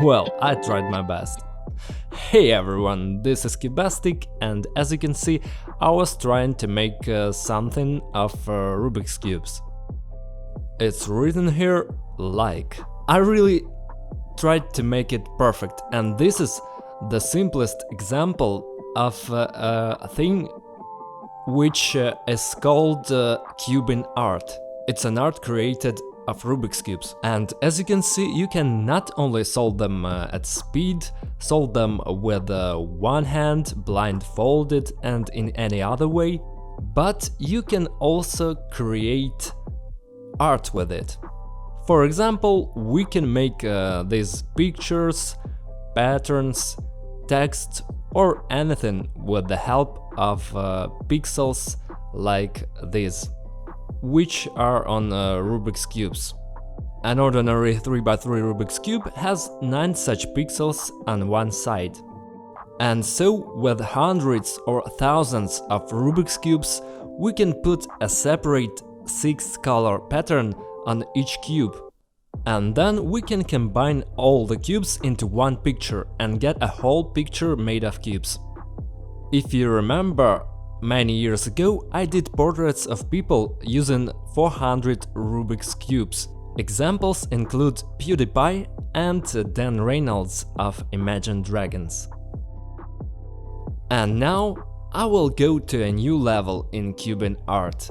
Well, I tried my best. Hey everyone, this is Cubastic, and as you can see, I was trying to make something of Rubik's cubes. It's written here like. I really tried to make it perfect, and this is the simplest example of a thing which is called Cuban art. It's an art created of Rubik's cubes, and as you can see, you can not only solve them at speed, solve them with one hand, blindfolded and in any other way, but you can also create art with it. For example, we can make these pictures, patterns, text or anything with the help of pixels like these, which are on Rubik's cubes. An ordinary 3x3 Rubik's cube has 9 such pixels on one side. And so, with hundreds or thousands of Rubik's cubes, we can put a separate 6-color pattern on each cube. And then we can combine all the cubes into one picture and get a whole picture made of cubes. If you remember, many years ago I did portraits of people using 400 Rubik's cubes. Examples include PewDiePie and Dan Reynolds of Imagine Dragons. And now I will go to a new level in Cuban art,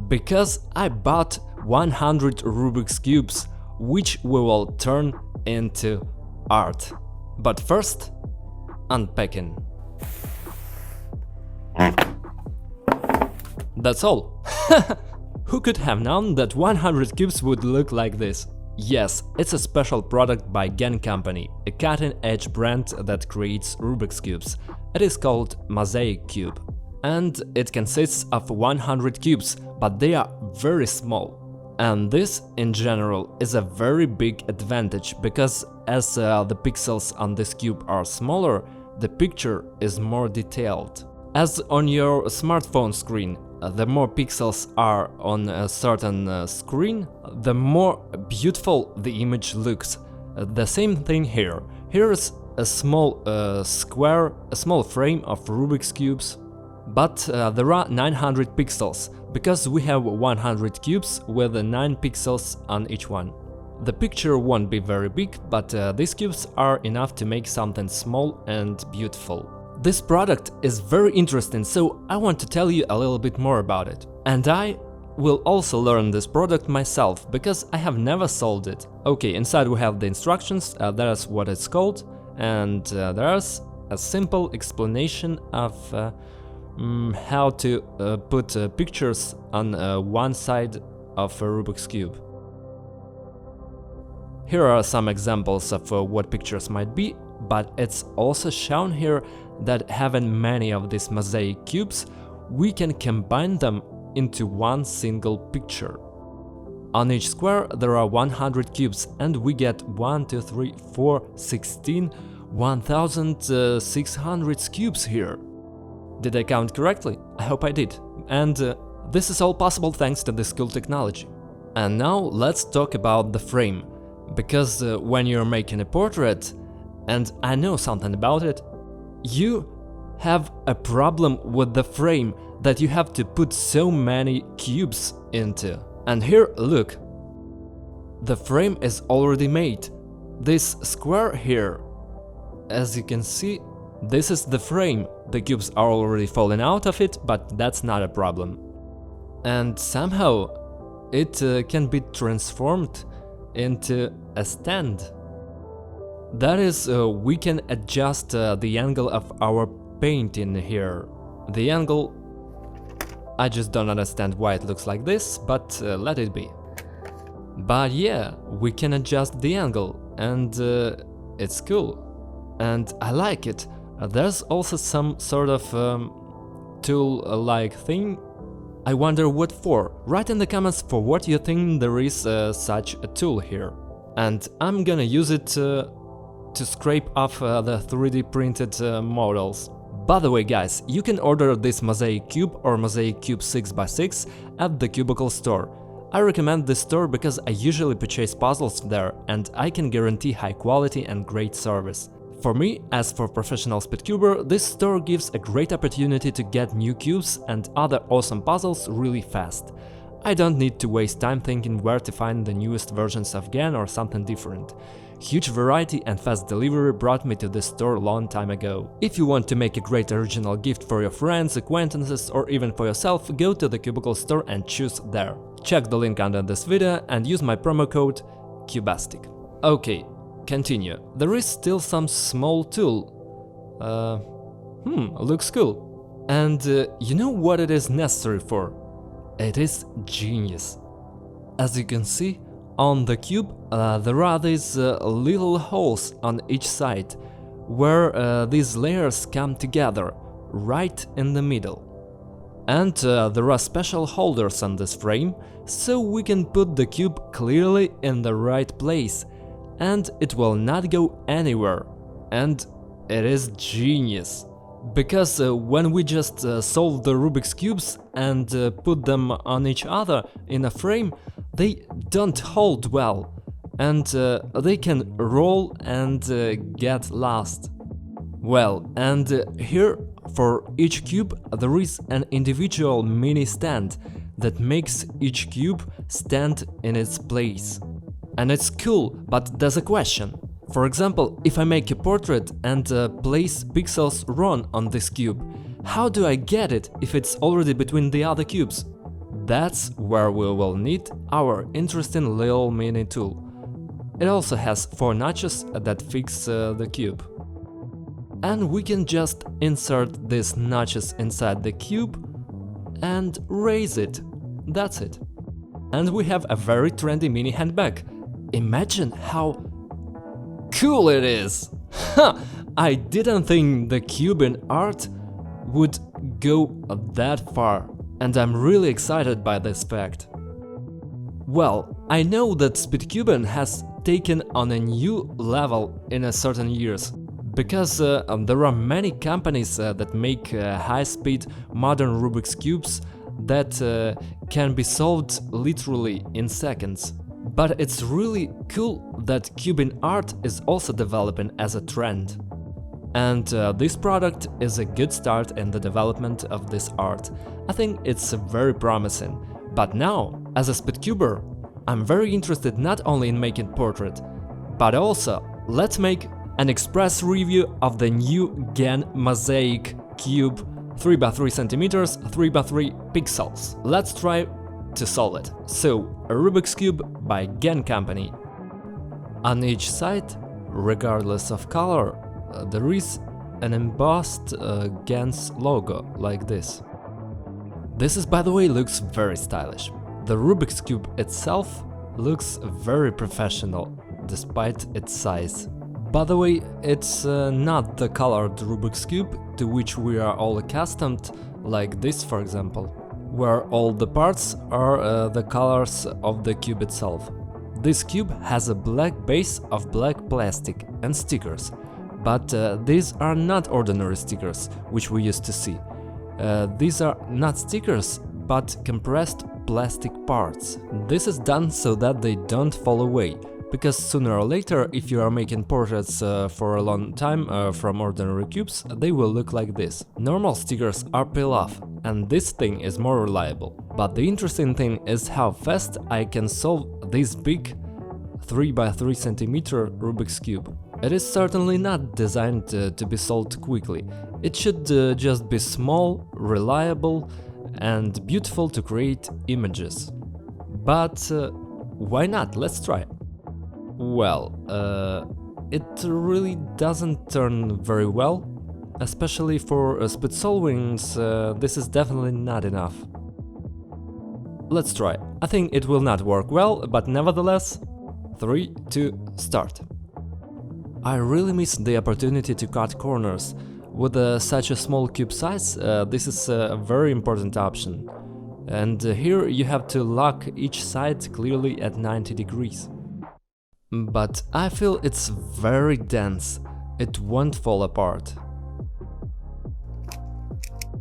because I bought 100 Rubik's cubes, which we will turn into art. But first, unpacking. That's all. Who could have known that 100 cubes would look like this? Yes, it's a special product by Gen Company, a cutting-edge brand that creates Rubik's cubes. It is called Mosaic cube, and it consists of 100 cubes, but they are very small. And this, in general, is a very big advantage, because as the pixels on this cube are smaller, the picture is more detailed. As on your smartphone screen, the more pixels are on a certain screen, the more beautiful the image looks. The same thing here. Here is a small square, a small frame of Rubik's cubes, but there are 900 pixels, because we have 100 cubes with 9 pixels on each one. The picture won't be very big, but these cubes are enough to make something small and beautiful. This product is very interesting, so I want to tell you a little bit more about it. And I will also learn this product myself, because I have never sold it. Okay, inside we have the instructions, that's what it's called, and there's a simple explanation of how to put pictures on one side of a Rubik's cube. Here are some examples of what pictures might be, but it's also shown here that having many of these mosaic cubes, we can combine them into one single picture. On each square there are 100 cubes, and we get 1, 2, 3, 4, 16, 1600 cubes here. Did I count correctly? I hope I did. And this is all possible thanks to this cool technology. And now let's talk about the frame, because when you're making a portrait, and I know something about it, you have a problem with the frame that you have to put so many cubes into. And here, look, the frame is already made. This square here, as you can see, this is the frame. The cubes are already falling out of it, but that's not a problem. And somehow it can be transformed into a stand. That is, we can adjust the angle of our painting here. The angle, I just don't understand why it looks like this, but let it be. But yeah, we can adjust the angle, and it's cool. And I like it. There's also some sort of tool-like thing. I wonder what for. Write in the comments for what you think there is such a tool here. And I'm gonna use it to scrape off the 3D printed models. By the way guys, you can order this Mosaic cube or Mosaic cube 6x6 at the Cubicle store. I recommend this store because I usually purchase puzzles there and I can guarantee high quality and great service. For me, as for professional speedcuber, this store gives a great opportunity to get new cubes and other awesome puzzles really fast. I don't need to waste time thinking where to find the newest versions of GAN or something different. Huge variety and fast delivery brought me to this store a long time ago. If you want to make a great original gift for your friends, acquaintances or even for yourself, go to the Cubicle store and choose there. Check the link under this video and use my promo code Cubastic. Okay, continue. There is still some small tool. Looks cool. And you know what it is necessary for? It is genius. As you can see, on the cube there are these little holes on each side, where these layers come together, right in the middle. And there are special holders on this frame, so we can put the cube clearly in the right place, and it will not go anywhere. And it is genius. Because when we just solve the Rubik's cubes and put them on each other in a frame, they don't hold well, and they can roll and get lost. Well, and here for each cube there is an individual mini stand that makes each cube stand in its place. And it's cool, but there's a question. For example, if I make a portrait and place pixels wrong on this cube, how do I get it if it's already between the other cubes? That's where we will need our interesting little mini tool. It also has 4 notches that fix the cube. And we can just insert these notches inside the cube and raise it. That's it. And we have a very trendy mini handbag. Imagine how cool it is! I didn't think the cuban art would go that far, and I'm really excited by this fact. Well, I know that Speedcuban has taken on a new level in a certain years, because there are many companies that make high-speed modern Rubik's cubes that can be solved literally in seconds. But it's really cool that cuban art is also developing as a trend. And this product is a good start in the development of this art. I think it's very promising. But now, as a speedcuber, I'm very interested not only in making portrait, but also let's make an express review of the new GAN Mosaic cube 3x3 centimeters, 3x3 pixels. Let's try to solve it. So, a Rubik's Cube by GAN company. On each side, regardless of color, there is an embossed GAN's logo, like this. This is, by the way, looks very stylish. The Rubik's Cube itself looks very professional, despite its size. By the way, it's not the colored Rubik's Cube to which we are all accustomed, like this for example, where all the parts are the colors of the cube itself. This cube has a black base of black plastic and stickers, but these are not ordinary stickers, which we used to see. These are not stickers, but compressed plastic parts. This is done so that they don't fall away, because sooner or later, if you are making portraits for a long time from ordinary cubes, they will look like this. Normal stickers are peel off, and this thing is more reliable. But the interesting thing is how fast I can solve this big 3x3 centimeter Rubik's Cube. It is certainly not designed to be solved quickly. It should just be small, reliable and beautiful to create images. But why not? Let's try. Well, it really doesn't turn very well, especially for speed solvings. This is definitely not enough. Let's try. I think it will not work well, but nevertheless, 3, 2, start. I really miss the opportunity to cut corners. With such a small cube size, this is a very important option. And here you have to lock each side clearly at 90 degrees. But I feel it's very dense, it won't fall apart.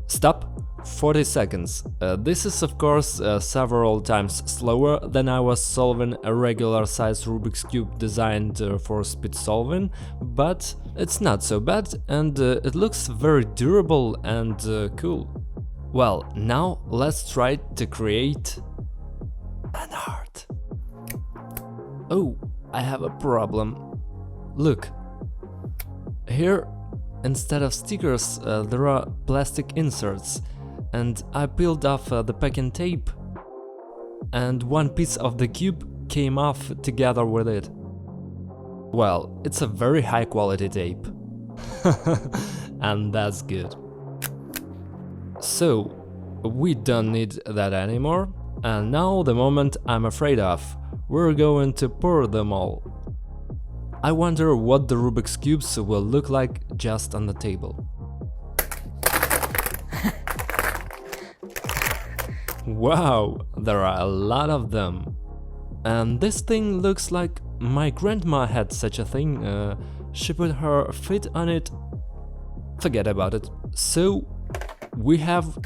Stop! 40 seconds. This is of course several times slower than I was solving a regular size Rubik's Cube designed for speed solving, but it's not so bad and it looks very durable and cool. Well, now let's try to create an art. Oh, I have a problem. Look, here instead of stickers there are plastic inserts, and I peeled off the packing tape and one piece of the cube came off together with it. Well, it's a very high quality tape. And that's good. So, we don't need that anymore, and now the moment I'm afraid of. We're going to pour them all. I wonder what the Rubik's Cubes will look like just on the table. Wow, there are a lot of them. And this thing looks like my grandma had such a thing. She put her feet on it. Forget about it. So, we have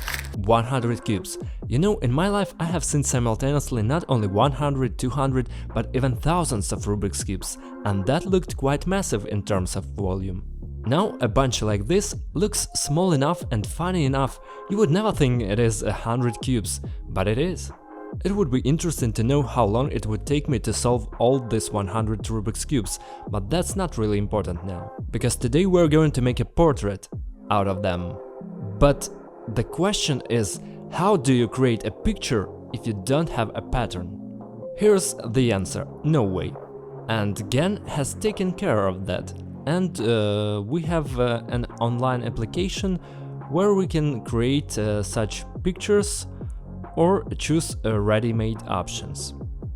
100 cubes. You know, in my life I have seen simultaneously not only 100, 200, but even thousands of Rubik's Cubes, and that looked quite massive in terms of volume. Now a bunch like this looks small enough and funny enough, you would never think it is 100 cubes, but it is. It would be interesting to know how long it would take me to solve all these 100 Rubik's Cubes, but that's not really important now, because today we're going to make a portrait out of them. But the question is, how do you create a picture if you don't have a pattern? Here's the answer: no way. And Gen has taken care of that. And we have an online application where we can create such pictures or choose ready-made options.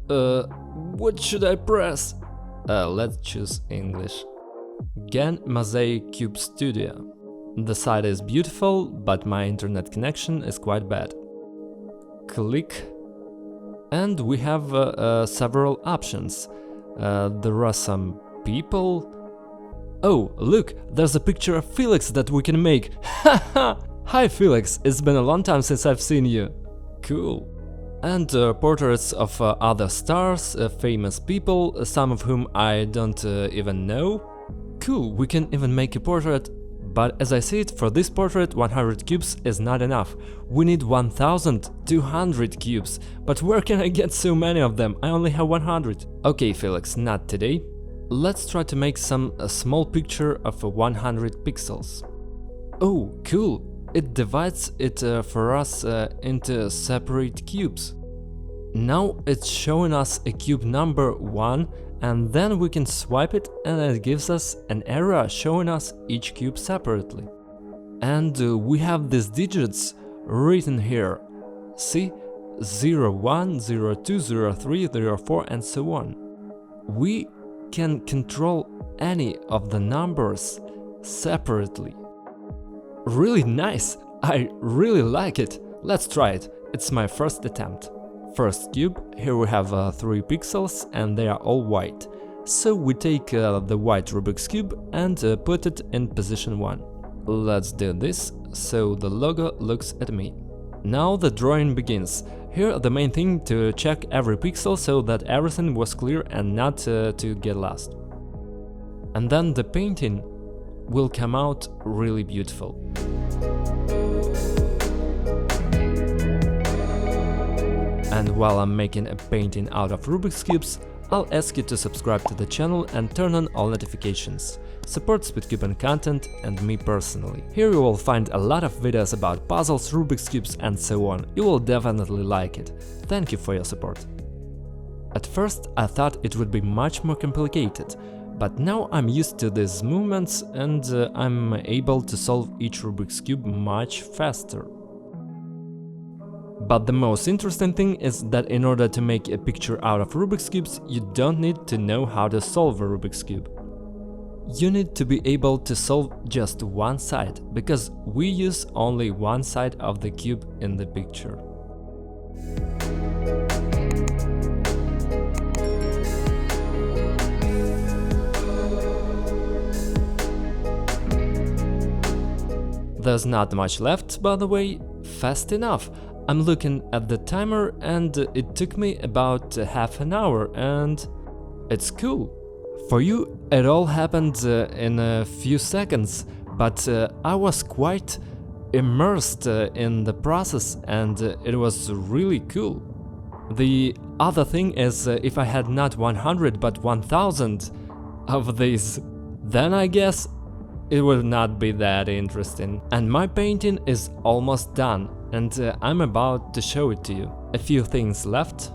What should I press? Let's choose English. Gen Mosaic Cube Studio. The site is beautiful, but my internet connection is quite bad. Click, and we have several options. There are some people. Oh, look, there's a picture of Felix that we can make. Haha! Hi Felix, it's been a long time since I've seen you. Cool. And portraits of other stars, famous people, some of whom I don't even know. Cool, we can even make a portrait. But as I see it, for this portrait 100 cubes is not enough. We need 1200 cubes. But where can I get so many of them? I only have 100. Okay Felix, not today. Let's try to make a small picture of 100 pixels. Oh, cool! It divides it for us into separate cubes. Now it's showing us a cube number 1, and then we can swipe it and it gives us an arrow showing us each cube separately. And we have these digits written here. See? 0, 1, 0, 2, 0, 3, 0, 4 and so on. We can control any of the numbers separately. Really nice! I really like it! Let's try it. It's my first attempt. First cube, here we have 3 pixels and they are all white. So we take the white Rubik's Cube and put it in position 1. Let's do this, so the logo looks at me. Now the drawing begins. Here the main thing to check every pixel so that everything was clear and not to get lost. And then the painting will come out really beautiful. And while I'm making a painting out of Rubik's Cubes, I'll ask you to subscribe to the channel and turn on all notifications. Supports with Cuban content and me personally. Here you will find a lot of videos about puzzles, Rubik's Cubes and so on. You will definitely like it. Thank you for your support. At first I thought it would be much more complicated, but now I'm used to these movements and I'm able to solve each Rubik's Cube much faster. But the most interesting thing is that in order to make a picture out of Rubik's Cubes, you don't need to know how to solve a Rubik's Cube. You need to be able to solve just one side, because we use only one side of the cube in the picture. There's not much left, by the way. fast enough. I'm looking at the timer and it took me about half an hour, and it's cool. For you, it all happened in a few seconds, but I was quite immersed in the process, and it was really cool. The other thing is, if I had not 100 but 1000 of these, then I guess it would not be that interesting. And my painting is almost done, and I'm about to show it to you. A few things left.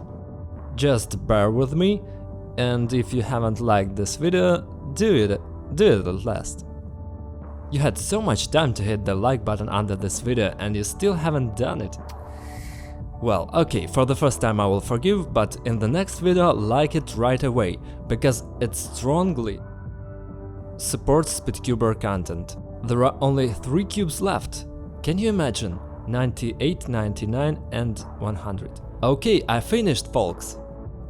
Just bear with me, and if you haven't liked this video, do it at last. You had so much time to hit the like button under this video and you still haven't done it. Well, okay, for the first time I will forgive, but in the next video like it right away, because it strongly supports Speedcuber content. There are only 3 cubes left. Can you imagine? 98, 99 and 100. Okay, I finished, folks.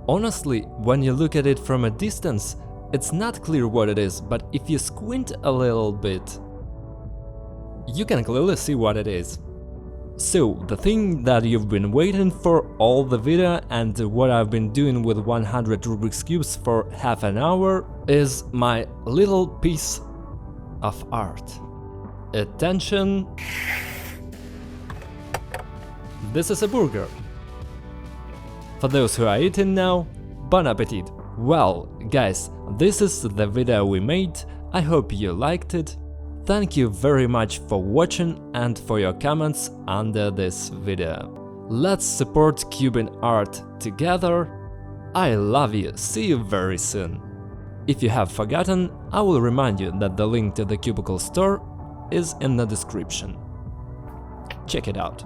Honestly, when you look at it from a distance, it's not clear what it is, but if you squint a little bit, you can clearly see what it is. So, the thing that you've been waiting for all the video and what I've been doing with 100 Rubik's Cubes for half an hour is my little piece of art. Attention! This is a burger. For those who are eating now, bon appetit! Well, guys, this is the video we made. I hope you liked it. Thank you very much for watching and for your comments under this video. Let's support Cuban art together. I love you, see you very soon. If you have forgotten, I will remind you that the link to the Cubicle store is in the description. Check it out.